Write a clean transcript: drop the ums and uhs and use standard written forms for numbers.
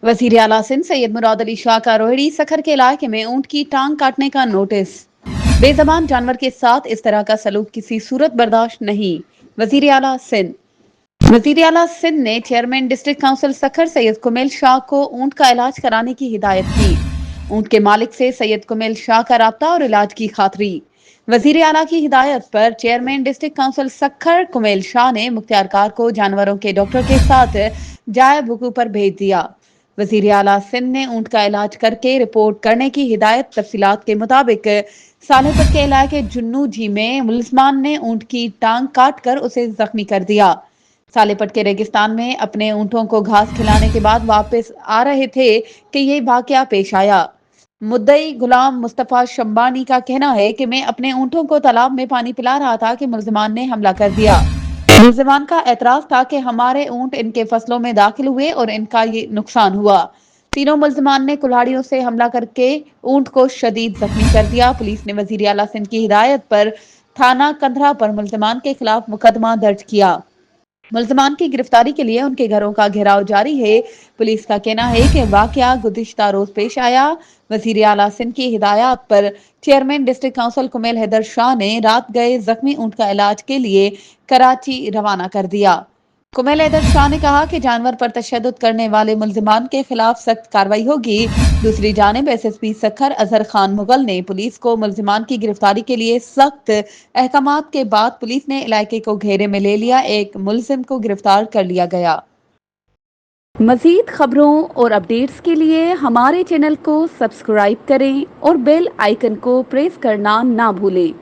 वजीर आला सिंध सैयद मुराद अली शाह का रोहिड़ी सखर के इलाके में ऊंट की टांग काटने का नोटिस। बेजबान जानवर के साथ इस तरह का सलूक किसी सूरत बर्दाश्त नहीं। वजीर आला सिंध वजीर आला सिंध ने chairman district council Sukkur Syed Kumail Shah को ऊंट का इलाज कराने की हिदायत की। ऊंट के मालिक से सैयद कुमेल शाह का राब्ता और इलाज की खातरी। वजीर आला की हिदायत पर chairman district council Sukkur Kumail Shah ने मुख्तियारकार को जानवरों के डॉक्टर के साथ जाए बुकू पर भेज दिया। वजीर आला सिंध ने ऊंट का इलाज करके रिपोर्ट करने की हिदायत। तफसीलात के मुताबिक सालेपत के इलाके जुन्नू जी में मुलजमान ने ऊंट की टांग काट कर उसे जख्मी कर दिया। सालेपट के रेगिस्तान में अपने ऊंटों को घास खिलाने के बाद वापस आ रहे थे कि ये वाकया पेश आया। मुद्दई गुलाम मुस्तफा शंबानी का कहना है कि मैं अपने ऊंटों को तालाब में पानी पिला रहा था कि मुलजमान ने हमला कर दिया। मुलजमान का एतराज था कि हमारे ऊंट इनके फसलों में दाखिल हुए और इनका ये नुकसान हुआ। तीनों मुलजमान ने कुल्हाड़ियों से हमला करके ऊंट को शदीद जख्मी कर दिया। पुलिस ने वजीर आला सिंध की हिदायत पर थाना कंधरा पर मुलजमान के खिलाफ मुकदमा दर्ज किया। मुलजमान की गिरफ्तारी के लिए उनके घरों का घेराव जारी है। पुलिस का कहना है कि वाकया गुज़िश्ता रोज पेश आया। वजीर आला सिंध की हिदायत पर chairman district council Kumail Haider Shah ने रात गए जख्मी ऊंट का इलाज के लिए कराची रवाना कर दिया। कुमेल हैदर शाह ने कहा कि जानवर पर तशद्दुद करने वाले मुलजमान के खिलाफ सख्त कार्रवाई होगी। दूसरी जानिब एसएसपी सखर अजहर खान मुगल ने पुलिस को मुलजमान की गिरफ्तारी के लिए सख्त अहकामात के बाद पुलिस ने इलाके को घेरे में ले लिया। एक मुलजिम को गिरफ्तार कर लिया गया। मजीद खबरों और अपडेट्स के लिए हमारे चैनल को सब्सक्राइब करें और बेल आइकन को प्रेस करना ना भूलें।